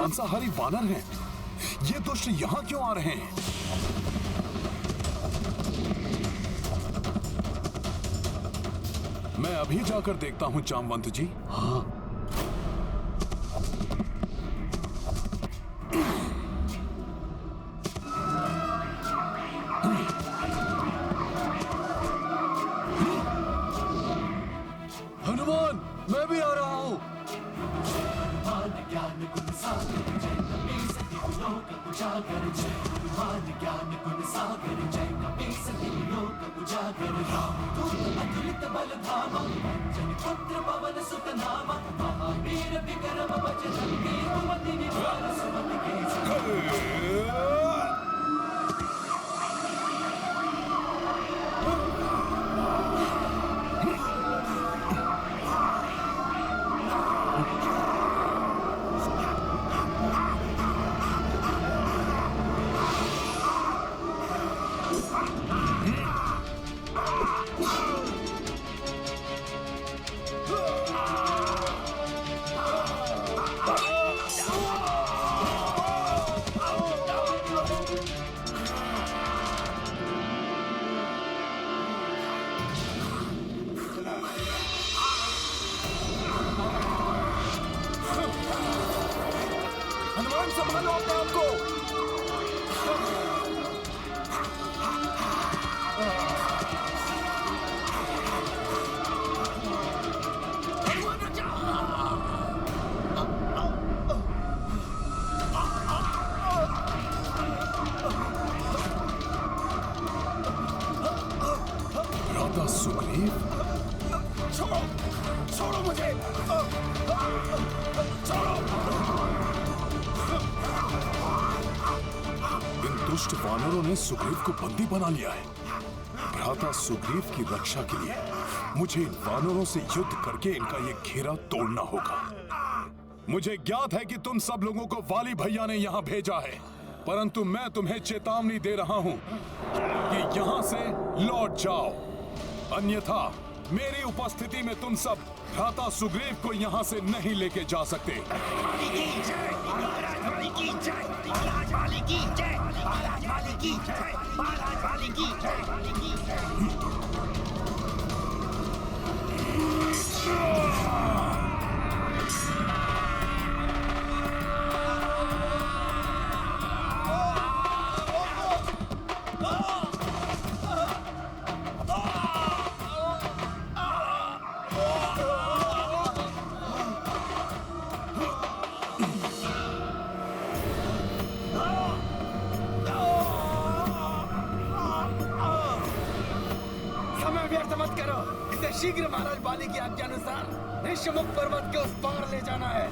मांसाहारी वानर हैं। ये दुष्ट यहाँ क्यों आ रहे हैं? मैं अभी जाकर देखता हूँ जामवंत जी। हाँ। हनुमान, मैं भी आ रहा हूँ। हनुमान, संभालो अपने आप को। राधा सुग्रीव, छोड़ो, छोड़ो मुझे, छोड़ो। इन दुष्ट वानरों ने सुग्रीव को बंदी बना लिया है। भ्राता सुग्रीव की रक्षा के लिए मुझे इन वानरों से युद्ध करके इनका ये घेरा तोड़ना होगा। मुझे ज्ञात है कि तुम सब लोगों को वाली भैया ने यहाँ भेजा है, परंतु मैं तुम्हें चेतावनी दे रहा हूँ कि यहाँ से लौट जाओ, अन्यथा मेरी उपस्थिति में तुम सब भ्राता सुग्रीव को यहाँ से नहीं लेके जा सकते। मत करो, इसे शीघ्र महाराज बाली की आज्ञा अनुसार ऋष्यमुख पर्वत के उस पार ले जाना है।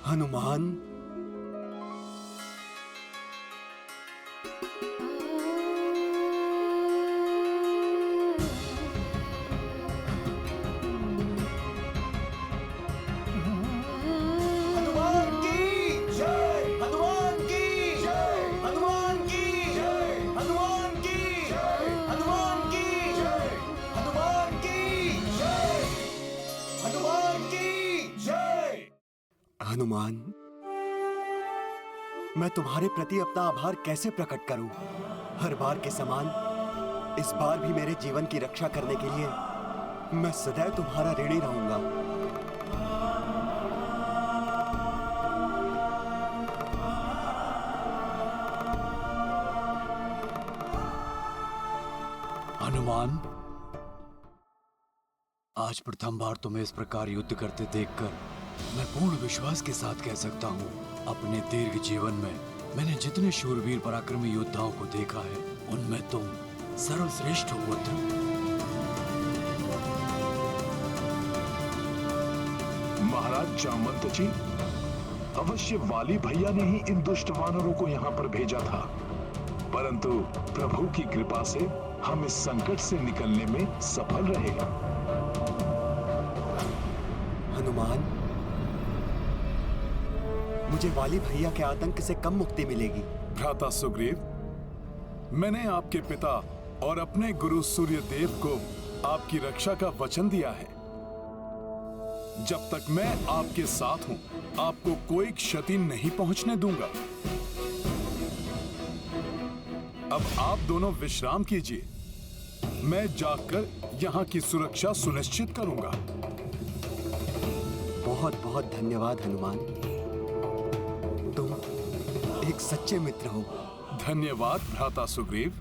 हनुमान, हनुमान की जय, हनुमान की जय, हनुमान की जय, हनुमान की जय, हनुमान की जय, हनुमान की जय, हनुमान की जय। हनुमान, मैं तुम्हारे प्रति अपना आभार कैसे प्रकट करूं? हर बार के समान इस बार भी मेरे जीवन की रक्षा करने के लिए मैं सदैव तुम्हारा ऋणी रहूंगा। हनुमान, आज प्रथम बार तुम्हें इस प्रकार युद्ध करते देखकर मैं पूर्ण विश्वास के साथ कह सकता हूँ, अपने दीर्घ जीवन में मैंने जितने शूरवीर पराक्रमी योद्धाओं को देखा है, उनमें तुम सर्वश्रेष्ठ हो पुत्र। महाराज जामवंत जी, अवश्य वाली भैया ने ही इन दुष्ट वानरों को यहाँ पर भेजा था, परंतु प्रभु की कृपा से हम इस संकट से निकलने में सफल रहे। हनुमान, मुझे वाली भैया के आतंक से कम मुक्ति मिलेगी। भ्राता सुग्रीव, मैंने आपके पिता और अपने गुरु सूर्यदेव को आपकी रक्षा का वचन दिया है। जब तक मैं आपके साथ हूं, आपको कोई क्षति नहीं पहुंचने दूंगा। अब आप दोनों विश्राम कीजिए, मैं जाकर यहां की सुरक्षा सुनिश्चित करूंगा। बहुत बहुत धन्यवाद हनुमान, तुम एक सच्चे मित्र हो। धन्यवाद भ्राता सुग्रीव।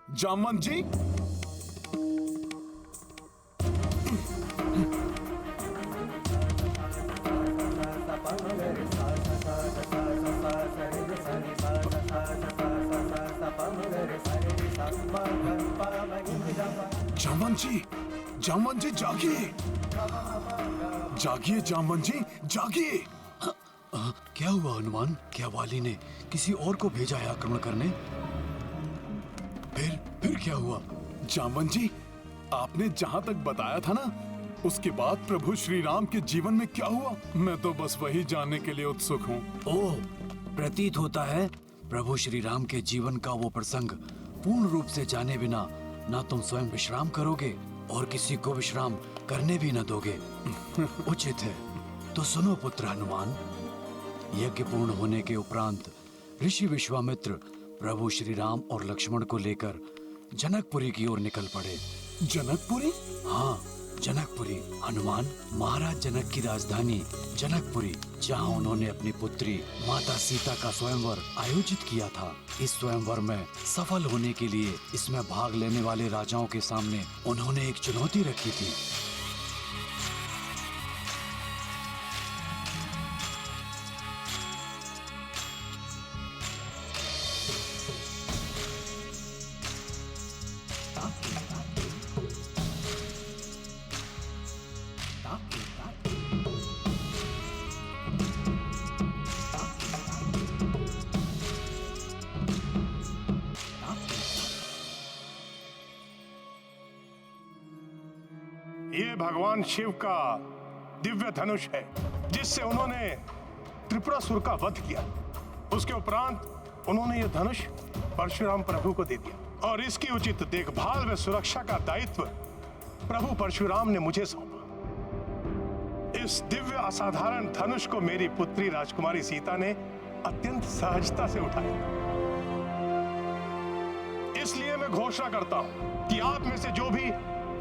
जामवंत जी, जामवंत जी, जामवंत जी जागिए, जागिए जामवंत जी जागिए। क्या हुआ हनुमान? क्या वाली ने किसी और को भेजा है आक्रमण करने? फिर क्या हुआ? जामवंत जी, आपने जहां तक बताया था ना, उसके बाद प्रभु श्री राम के जीवन में क्या हुआ, मैं तो बस वही जानने के लिए उत्सुक हूँ। ओह, प्रतीत होता है प्रभु श्री राम के जीवन का वो प्रसंग पूर्ण रूप से जाने बिना ना तुम स्वयं विश्राम करोगे और किसी को विश्राम करने भी न दोगे। उचित है, तो सुनो पुत्र हनुमान। यज्ञ पूर्ण होने के उपरांत ऋषि विश्वामित्र प्रभु श्री राम और लक्ष्मण को लेकर जनकपुरी की ओर निकल पड़े। जनकपुरी? हाँ, जनकपुरी। हनुमान, महाराज जनक की राजधानी जनकपुरी, जहाँ उन्होंने अपनी पुत्री माता सीता का स्वयंवर आयोजित किया था। इस स्वयंवर में सफल होने के लिए इसमें भाग लेने वाले राजाओं के सामने उन्होंने एक चुनौती रखी थी। ये भगवान शिव का दिव्य धनुष है, जिससे उन्होंने त्रिपुरासुर का वध किया। उसके उपरांत उन्होंने ये धनुष परशुराम प्रभु को दे दिया और इसकी उचित देखभाल व सुरक्षा का दायित्व प्रभु परशुराम ने मुझे सौंपा। इस दिव्य असाधारण धनुष को मेरी पुत्री राजकुमारी सीता ने अत्यंत सहजता से उठाया। इसलिए मैं घोषणा करता हूं कि आप में से जो भी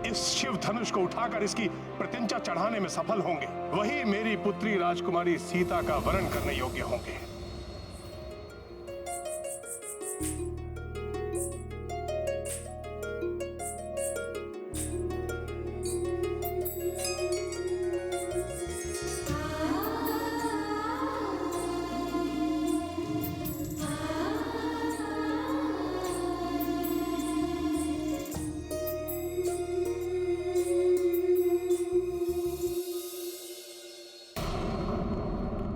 इस शिव धनुष को उठाकर इसकी प्रत्यंचा चढ़ाने में सफल होंगे, वही मेरी पुत्री राजकुमारी सीता का वरण करने योग्य होंगे।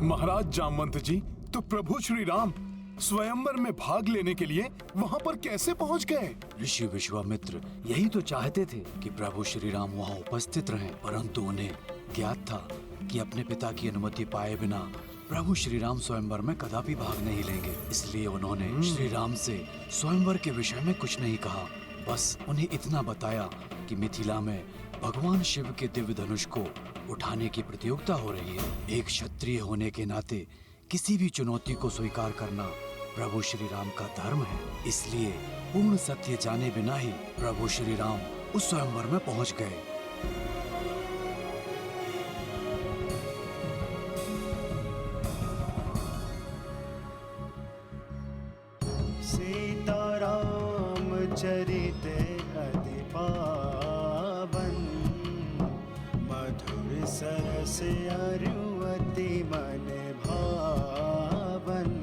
महाराज जामवंत जी, तो प्रभु श्री राम स्वयंवर में भाग लेने के लिए वहाँ पर कैसे पहुँच गए? ऋषि विश्वामित्र यही तो चाहते थे कि प्रभु श्री राम वहाँ उपस्थित रहें, परंतु उन्हें ज्ञात था कि अपने पिता की अनुमति पाए बिना प्रभु श्री राम स्वयंवर में कदापि भाग नहीं लेंगे। इसलिए उन्होंने श्री राम से स्वयंवर के विषय में कुछ नहीं कहा। बस उन्हें इतना बताया कि मिथिला में भगवान शिव के दिव्य धनुष को उठाने की प्रतियोगिता हो रही है। एक क्षत्रिय होने के नाते किसी भी चुनौती को स्वीकार करना प्रभु श्री राम का धर्म है। इसलिए पूर्ण सत्य जाने बिना ही प्रभु श्री राम उस स्वयंवर में पहुंच गए। सीताराम चरित अति पावन, मधुर सरस अरुवति मन भावन।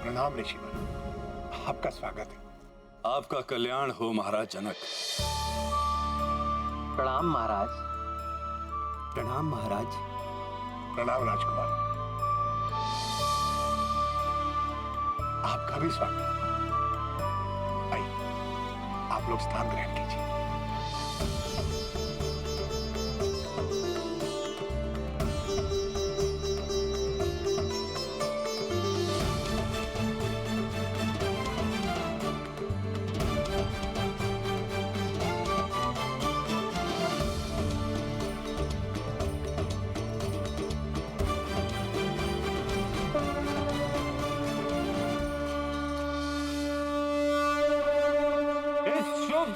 प्रणाम ऋषिवर, आपका स्वागत है। आपका कल्याण हो महाराज जनक। प्रणाम महाराज। प्रणाम महाराज। प्रणाम राजकुमार, आपका भी स्वागत है। आइए, आप लोग स्थान ग्रहण कीजिए।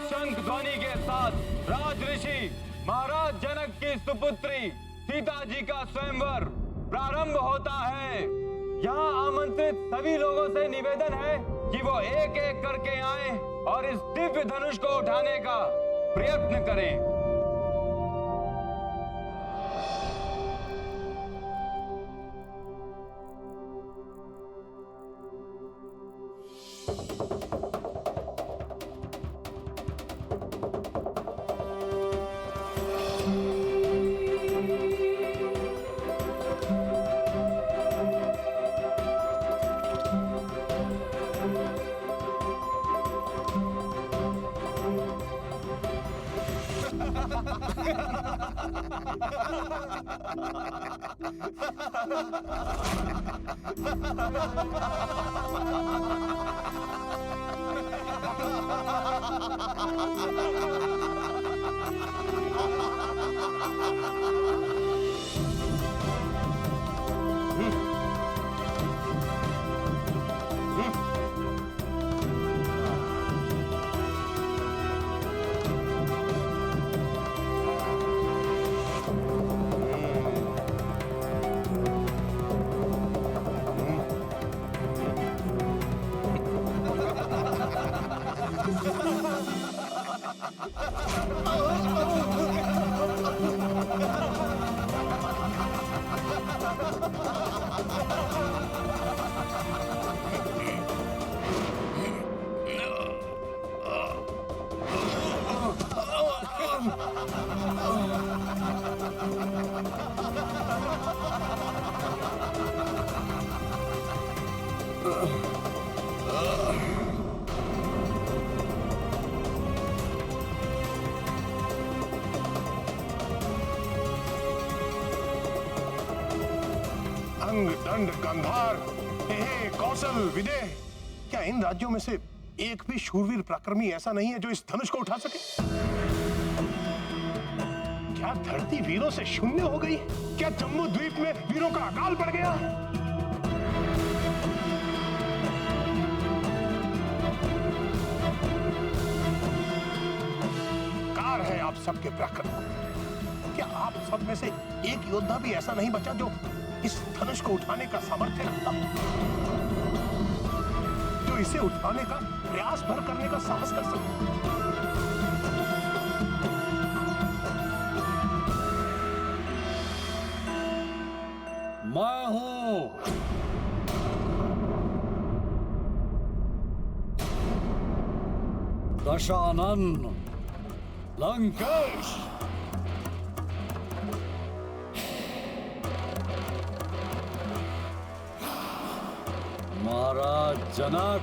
शंख ध्वनि के साथ राज ऋषि महाराज जनक की सुपुत्री सीता जी का स्वयंवर प्रारंभ होता है। यहाँ आमंत्रित सभी लोगों से निवेदन है कि वो एक एक करके आएं और इस दिव्य धनुष को उठाने का प्रयत्न करें। अंग दंड गंधार हे कौशल विदेह, क्या इन राज्यों में से एक भी शूरवीर पराक्रमी ऐसा नहीं है जो इस धनुष को उठा सके? क्या धरती वीरों से शून्य हो गई? क्या जम्मू द्वीप में वीरों का अकाल पड़ गया? कार है आप सबके पराक्रम। क्या आप सब में से एक योद्धा भी ऐसा नहीं बचा जो इस धनुष को उठाने का सामर्थ्य रखता, जो इसे उठाने का प्रयास भर करने का साहस कर सकता? मैं हूं दशानन लंकेश। महाराज जनक,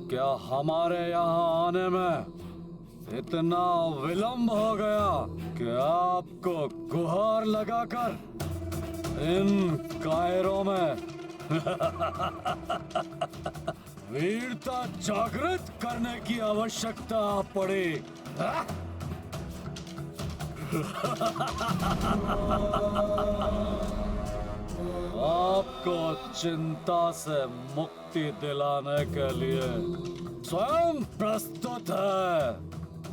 क्या हमारे यहाँ आने में इतना विलंब हो गया कि आपको गुहार लगाकर इन कायरों में वीरता जागृत करने की आवश्यकता पड़ी? आपको चिंता से मुक्ति दिलाने के लिए स्वयं प्रस्तुत है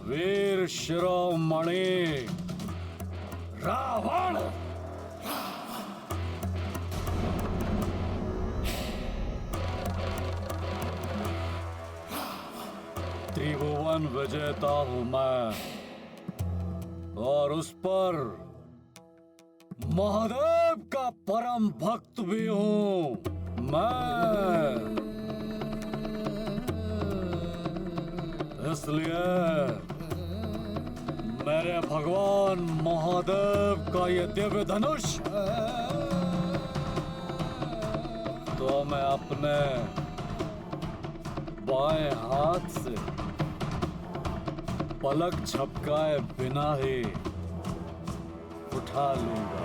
वीर शिरोमणि रावण। त्रिभुवन विजेता हूं मैं, और उस पर महादेव का परम भक्त भी हूं मैं। इसलिए मेरे भगवान महादेव का ये दिव्य धनुष तो मैं अपने बाएं हाथ से पलक झपकाए बिना ही उठा लूंगा।